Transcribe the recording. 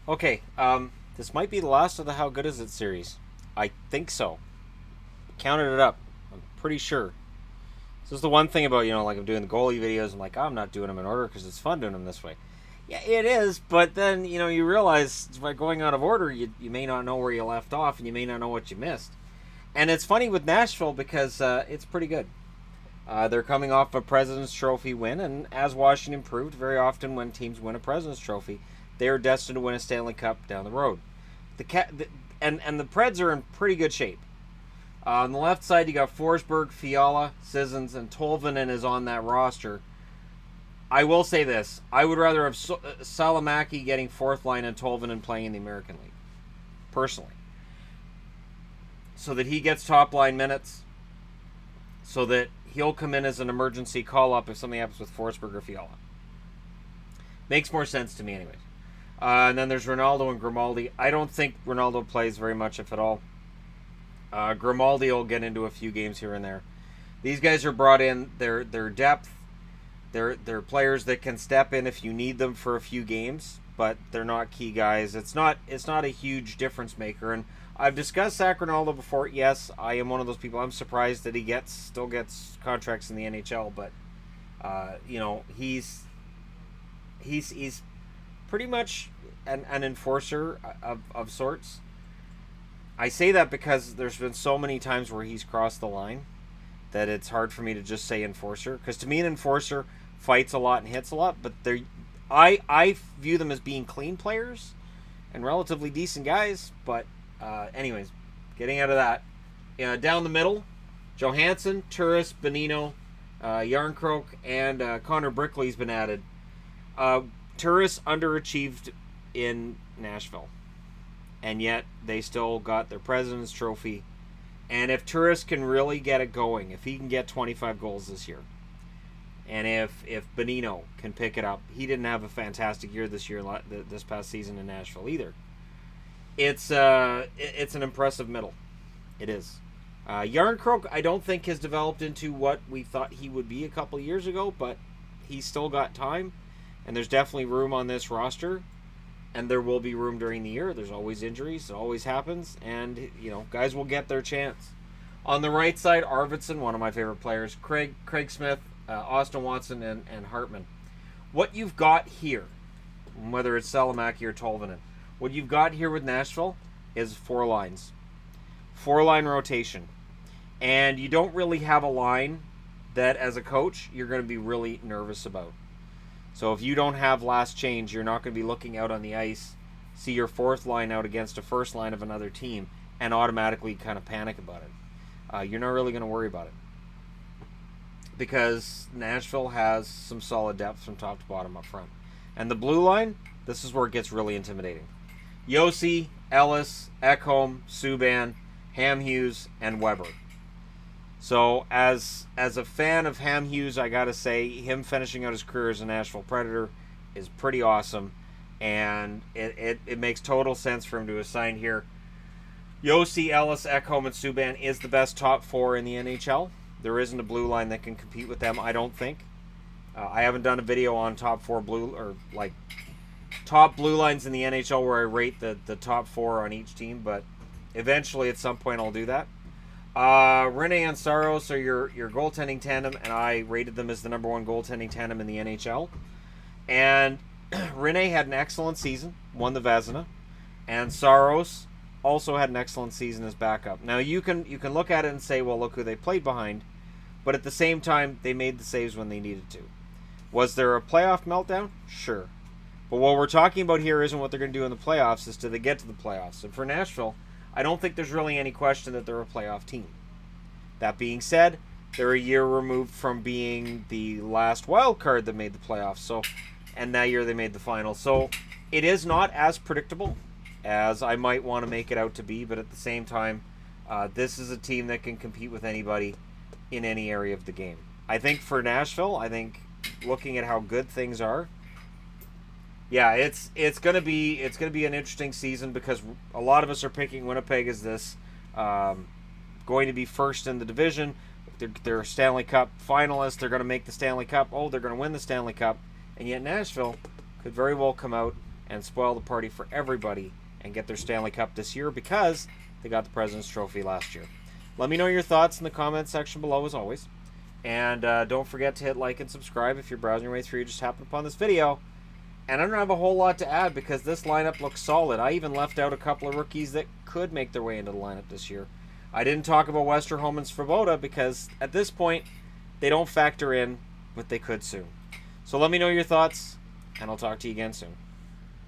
Okay, this might be the last of the How Good Is It series. I think so. Counted it up. I'm pretty sure. This is the one thing about, like I'm doing the goalie videos. I'm like, oh, I'm not doing them in order because it's fun doing them this way. Yeah, it is, but then, you realize by going out of order, you may not know where you left off and you may not know what you missed. And it's funny with Nashville because it's pretty good. They're coming off a President's Trophy win, and as Washington proved, very often when teams win a President's Trophy, they are destined to win a Stanley Cup down the road. And the Preds are in pretty good shape. On the left side, you got Forsberg, Fiala, Sissons, and Tolvanen is on that roster. I will say this: I would rather have Salamaki getting fourth line and Tolvanen playing in the American League, personally, so that he gets top line minutes, so that he'll come in as an emergency call up if something happens with Forsberg or Fiala. Makes more sense to me, anyways. And then there's Ronaldo and Grimaldi. I don't think Ronaldo plays very much, if at all. Grimaldi will get into a few games here and there. These guys are brought in. Their depth. They're players that can step in if you need them for a few games, but they're not key guys. It's not a huge difference maker. And I've discussed Zach Ronaldo before. Yes, I am one of those people. I'm surprised that he still gets contracts in the NHL, but he's pretty much an enforcer of sorts. I say that because there's been so many times where he's crossed the line that it's hard for me to just say enforcer. Because to me, an enforcer fights a lot and hits a lot, but I view them as being clean players and relatively decent guys. But anyways, getting out of that, down the middle, Johansson, Turris, Bonino, Yarncroke, and Connor Brickley's been added. Turris underachieved in Nashville, and yet they still got their President's Trophy. And if Turris can really get it going, if he can get 25 goals this year, and if Bonino can pick it up, he didn't have a fantastic year this past season in Nashville either. It's an impressive middle. It is. Yarncroke, I don't think has developed into what we thought he would be a couple years ago, but he's still got time, and there's definitely room on this roster. And there will be room during the year. There's always injuries. It always happens. And, guys will get their chance. On the right side, Arvidsson, one of my favorite players. Craig Smith, Austin Watson, and Hartman. What you've got here, whether it's Salamaki or Tolvanen, what you've got here with Nashville is 4 lines. 4-line rotation. And you don't really have a line that, as a coach, you're going to be really nervous about. So if you don't have last change, you're not going to be looking out on the ice, see your fourth line out against a first line of another team, and automatically kind of panic about it. You're not really going to worry about it. Because Nashville has some solid depth from top to bottom up front. And the blue line, this is where it gets really intimidating. Yossi, Ellis, Ekholm, Subban, Hamhuis, and Weber. So as a fan of Hamhuis, I gotta say him finishing out his career as a Nashville Predator is pretty awesome, and it makes total sense for him to assign here. Yossi, Ellis, Ekholm, and Subban is the best top 4 in the NHL. There isn't a blue line that can compete with them, I don't think. I haven't done a video on top 4 blue or like top blue lines in the NHL where I rate the top 4 on each team, but eventually at some point I'll do that. Rene and Saros are your goaltending tandem, and I rated them as the number 1 goaltending tandem in the NHL. And Rene had an excellent season, won the Vezina, and Saros also had an excellent season as backup. Now you can look at it and say, well, look who they played behind, but at the same time, they made the saves when they needed to. Was there a playoff meltdown? Sure. But what we're talking about here isn't what they're going to do in the playoffs, is do they get to the playoffs. And for Nashville, I don't think there's really any question that they're a playoff team. That being said, they're a year removed from being the last wild card that made the playoffs. And that year they made the final. So it is not as predictable as I might want to make it out to be. But at the same time, this is a team that can compete with anybody in any area of the game. I think for Nashville, looking at how good things are, yeah, it's gonna be an interesting season because a lot of us are picking Winnipeg as this going to be first in the division. They're Stanley Cup finalists. They're going to make the Stanley Cup. Oh, they're going to win the Stanley Cup, and yet Nashville could very well come out and spoil the party for everybody and get their Stanley Cup this year because they got the President's Trophy last year. Let me know your thoughts in the comment section below as always. And don't forget to hit like and subscribe if you're browsing your way through. You just happened upon this video. And I don't have a whole lot to add because this lineup looks solid. I even left out a couple of rookies that could make their way into the lineup this year. I didn't talk about Westerholm and Svoboda because at this point, they don't factor in, but they could soon. So let me know your thoughts, and I'll talk to you again soon.